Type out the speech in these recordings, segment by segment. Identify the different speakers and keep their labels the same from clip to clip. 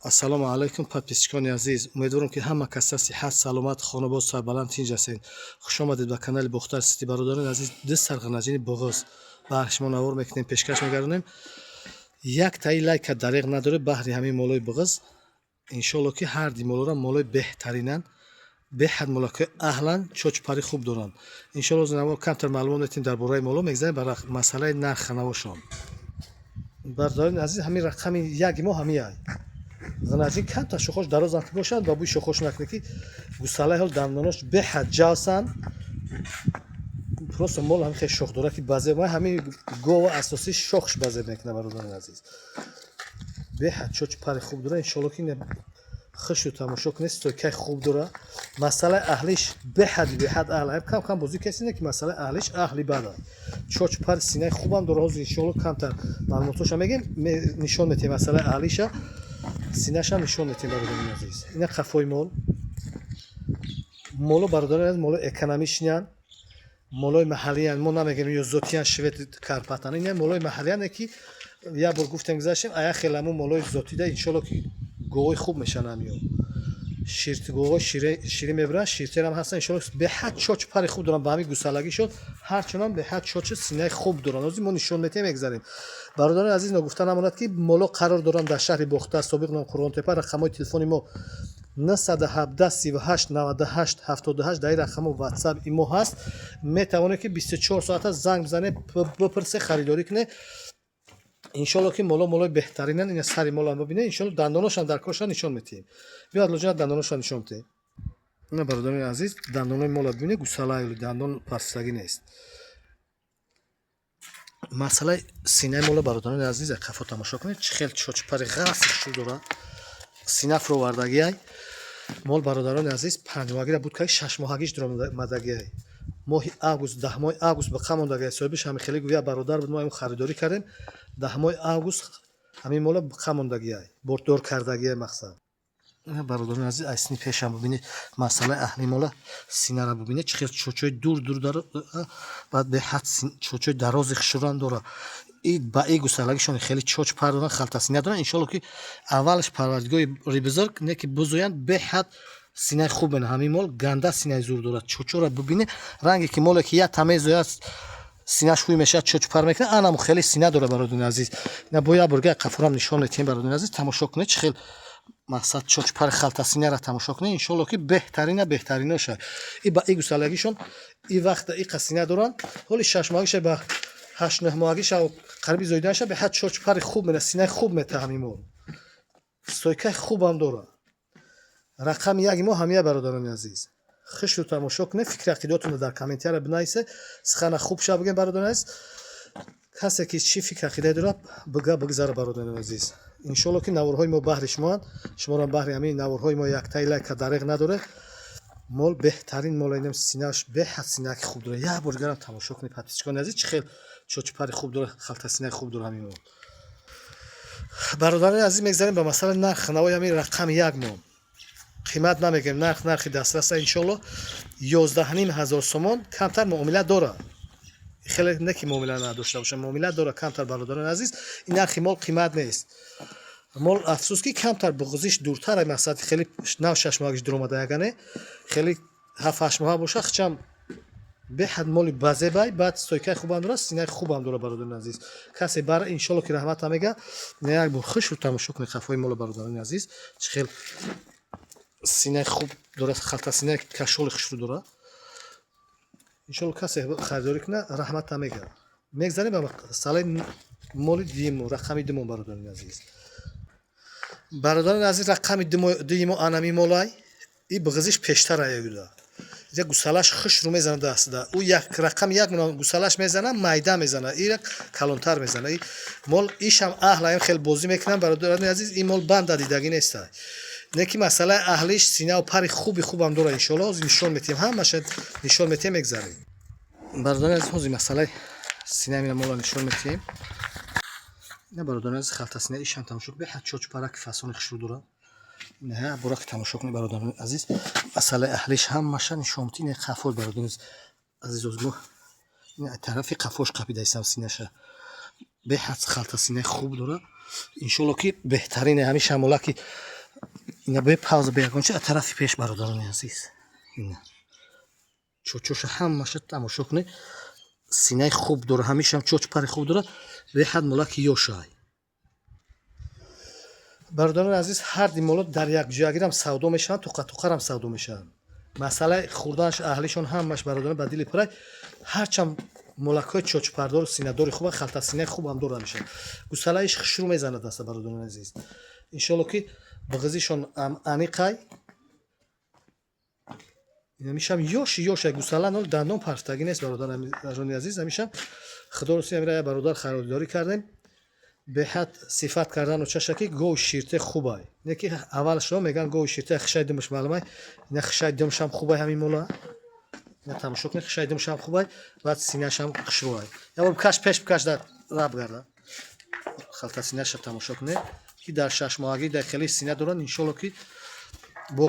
Speaker 1: ассалому алайкум подписчикони азиз, умедворам ки ҳама каса сиҳат, саломат, хонабод, сарбаланд тинҷ ҳастед. Хуш омадед ба канали Бухтар Сити. Бародарони азиз, ду сарғанаҷини буғыз баҳри шумо навор мекунем, пешкаш мегардонем. Як таи лайка дареғ надоре баҳри ҳамин молои буғыз. Иншоалло ки ҳар ди молора молои беҳтаринан, беҳад молаки аҳлан, чочпари хуб доранд. Иншоалло рози навор камтар маълумот метем дар бораи моло мегзарем ба масъалаи нарх навошон. Бародарони азиз, ҳамин рақами яки мо ҳамияй. ғанаҷин камтар шохош дарозан ки бошад ба бӯи шохош накне ки гусалаи ҳол дандонош беҳад ҷавсан. Просто мол ҳамин хеле шох дора ки базе ма ҳамин гова асосӣ шохш базе мекуна. Бародарони азиз, беҳад чоч пари хуб дора. Иншоалло ки хишу тамошо кунед, стойкаи хуб дора. Масъалаи аҳлиш беҳад аҳла. Кам кам бозӣ каси не ки масъалаи аҳлиш аҳли бада. Чоч пари синаи хубам дора. ҳозир иншоалло камтар маълумотоша мегем, нишон метем масъалаи аҳлиша. Синаша нишон метем. Бародарони азиз, ина қафои моло бародарони азиз, моло экономичнян, молои маҳаллиян. Мо намегем ё зотиян швед карпатан. ина молои маҳаллияне ки як бор гуфтем гузаштем, ая хеламу молои зотида иншоалло ки гоҳои хуб мешанам. ё ширтгоҳои ширин мебаранд, ширтерам ҳастан. Иншоалло беҳад чоч пари хуб доранд. ба ҳамин гусалагишон ҳарчунам беҳад чочи синаи хуб доранд. ҳозир мо нишон метем, мегзарем. Бародарони азиз, нагуфта намонад ки моло қарор доранд дар шаҳри Бохта, Собиқ ном Қурғонтепа. рақамҳои телефони мо 917 38 98 78. дар ин рақамҳо ватсап имо ҳаст. метавонед ки 24 соата занг бизанед, бипурсе, харидорӣ кунед. иншоалло ки молои беҳтаринан. ина сари молам бибинед. иншоалло дандоношам дар коршан нишон метиҳем. биёд лоҷина дандоношам нишон метиҳем. ина бародарони азиз, дандонои мола бибинед. гусалаи дандон пастагӣ нест. масъалаи синаи мола бародарони азиз, қафо тамошо кунед, чӣ хел чочпари ғафи шу дора. сина фуровардагиай мол бародарони азиз, 5 моҳагира буд ки 6 моҳагиш дуромадагиай. моҳи август, 10 моҳи август ба қамондагиай. соҳибиш ҳамин хеле гӯя бародар буд, мо ҳамин харидорӣ кардем. 10 моҳи август ҳамин мола ба қамондагиай, бордор кардагиай мақсад. бародарони азиз, айсни пешам бибинед масъалаи аҳли мола синара бибинед, чӣ хел чочои дур дора. баъд беҳад чочои дарози хушуран дора. ба и гусалагишон хеле чоч пар доранд, халтасина доранд. иншоалло ки аввалаш парвардигоҳи рибизорг не ки бузоянд, беҳад синаи хуб мена. ҳамин мол ганда синаи зур дорад. чочора бибине ранге ки моле ки я тамезояд синаш ҳуй мешавад, чоч пар мекунад, анамо хеле сина дора. бародарони азиз, ина бо як борга қафорам нишон метиҳем. бародарони азиз, тамошо кунед чӣ хел мақсад чоч пари халтасинара тамошо кунед. иншоалло ки беҳтариноша. и ба и гусалагишон и вақта и қасина доранд. ҳоли 6 моҳагиша ба 8-9 моҳагиша қариби зоиданаша беҳад чоч пари хуб мена, синаи хуб метаҳад. ҳамин мол стойкаи хубам дора. рақами яки мо ҳамия. бародарони азиз, хишу тамошо кунед, фикри ақидотунро дар комментария бинависед. сухана хуб ша бигем. бародарони азиз, касе ки чӣ фикр ақидае дорад бигзара. бародарони азиз, иншоалло ки наворҳои мо баҳри шумоанд. шуморо баҳри ҳамин наворҳои мо яктаи лайка дареғ надоре. мол беҳтарин мола, инам синааш беҳад синаки хуб дора. як бор дигарам тамошо кунед подписчикони азиз, чӣ хел чочпари хуб дора, халтасинаи хуб дора. ҳамин мол бародарони азиз, мегзарем ба масъалаи нарх навои ҳамин рақами як мо. қимат намегем, нархи дастраса. иншоалло 11,5 ҳазор сомон камтар муомила дора. хеле не ки муомила надошта боша, муомила дора камтар. бародарони азиз, ин нархи мол қимат нест. мол афсус ки камтар буғзиш дуртар. мақсад хеле 9-6 моҳагиш дуромадаягане, хеле 7-8 моҳа боша, хичам беҳад моли базебай. баъд стойкаи хубам дора, синаи хубам дора. бародарони азиз, касе бара иншоалло ки раҳматам мега. не як бор хишу тамошо кунед қафои мола. бародарони азиз, чӣ хел синаи хуб дора, халтасинаи кашоли хушрӯ дора. иншоалло касе харидорӣ кунад, раҳматам мега. мегзарем ба масъалаи моли димо, рақами димо. бародарони азиз, бародарони азиз, рақами димо анами молай и буғзиш пештар аягуда. ин гусалаш хушрӯ мезана дастда. ӯ як рақам як гусалаш мезана, майда мезана, ин калонтар мезана. и мол ишам аҳлаем хел бозӣ мекунам. бародарони азиз, ин мол банда дидагӣ неста. не ки масъалаи аҳлиш синау пари хубам дора. иншоалло ҳозир нишон метиҳем, ҳамаша нишон метиҳем, мегзарем. бародарони азиз, ҳозир масъалаи синаи мина мола нишон метиҳем. ина бародарони азиз, халтасинаи ишам тамошо кунед, беҳад чочпараки фасони хушрӯ дора. ина бора ки тамошо кунед. бародарони азиз, масъалаи аҳлиш ҳамаша нишон метиҳем. ина қафои бародарони азиз, мо ина тарафи қафош қапида ҳастам синаша. беҳад халтасинаи хуб дора. Иншоалло ки беҳтарине. Ҳамиша мола ки ина бе пауза бе ягонча аз тарафи пеш бародарони азиз. Ина чочоша ҳамаша тамошо кунед. Синаи хуб дора, ҳамишам чочпари хуб дора. Беҳад мола ки ёшай. Бародарони азиз, ҳарди мола дар якҷоягирам савдо мешаванд, туқа-туқарам савдо мешаванд. Масъалаи хурданаш аҳлишон ҳамаш бародарон ба дили пурай. Ҳарчанд молакҳои чочпардору синадори хуба, халтасинаи хубам дора мешаванд. Гусала ишқ шурӯъ мезанад аста бародарони азиз. Иншоалло ки биғизишон аниқай. Ҳамишам ёшай гусала нол дандон парстагӣ нест бародарони азиз. Ҳамишам худо рости амира бародар хародорӣ кардем. Беҳад сифат кардану чаша ки гови ширте хубай. Не ки аввал шумо меган гови ширте хишаи думаш маълумай. Ина хишаи думашам хубай ҳамин мола. Ина тамошо кунед хишаи думашам хубай, баъд синашам хушрӯай. Ябор каш пеш бикаш дар раб гарда. Халтасинаша тамошо кунед ки дар 6 моҳагӣ дохили сина доранд. Иншоалло ки бо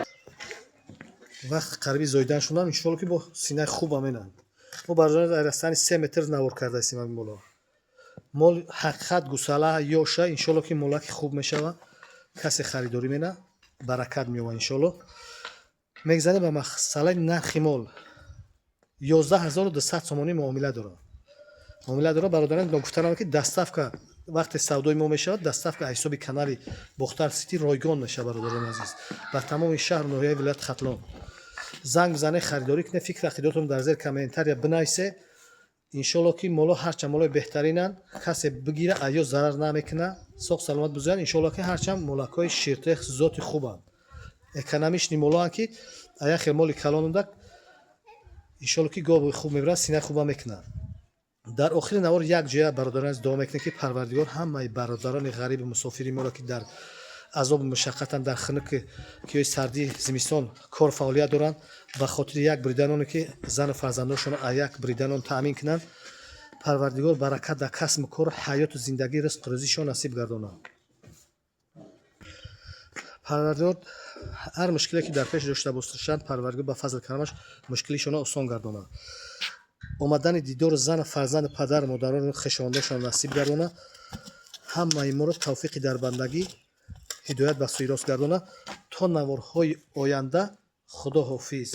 Speaker 1: вақт қариби зоидан шунам, иншоалло ки бо синаи хуб аменанд. Мо бародарони дар растани 3 метр навор карда ҳастем ҳамин мола. Мол ҳақиқат гусала ёша, иншоалло ки мола ки хуб мешава. Касе харидорӣ мена, баракат меёва иншоалло. Мегзанем ба масъалаи нархи мол. 11200 сомонӣ муомила дора. Муомила дора бародарон гуфтанам ки даставка вақте савдои мо мешавад, даставка аз ҳисоби канали Бохтар Сити ройгон мешавад бародарони азиз. Ба тамоми шаҳру ноҳияи вилояти Хатлон. Занг бизанед, харидорӣ кунед, фикр ақидотатон дар зер комментария бинависе. Иншоалло ки моло ҳарчанд молои беҳтаринанд, касе бигира аё зарар намекуна, соғ саломат бузоянд. Иншоалло ки ҳарчанд молакҳои ширте зоти хубанд. Экономични молоанд ки ая хел моли калонунда. Иншоалло ки гови хуб мебарад, сина хуба мекунад. Дар охири навор як ҷоя бародарон аз дуо мекунем ки Парвардигор ҳамаи бародарони ғариби мусофири моро ки дар азобу мушаққатан дар хунуки киёи сарди зимистон кор фаъолият доранд, ба хотири як бриданоне ки зану фарзандонашонро аз як бриданон таъмин кунанд. Парвардигор баракат дар касбу кору ҳаёту зиндагӣ ризқу рӯзишон насиб гардонад. Парвардигор ҳар мушкиле ки дар пеш дошта бошанд, Парвардигор ба фазли карамаш мушкилишонро осон гардонад. омадани дидору зану фарзанду падару модарони хишовандонашон насиб гардонад. ҳамаи моро тавфиқи дар бандагӣ ҳидоят ба сӯи рост гардонад. То наворҳои оянда. Худо ҳофиз.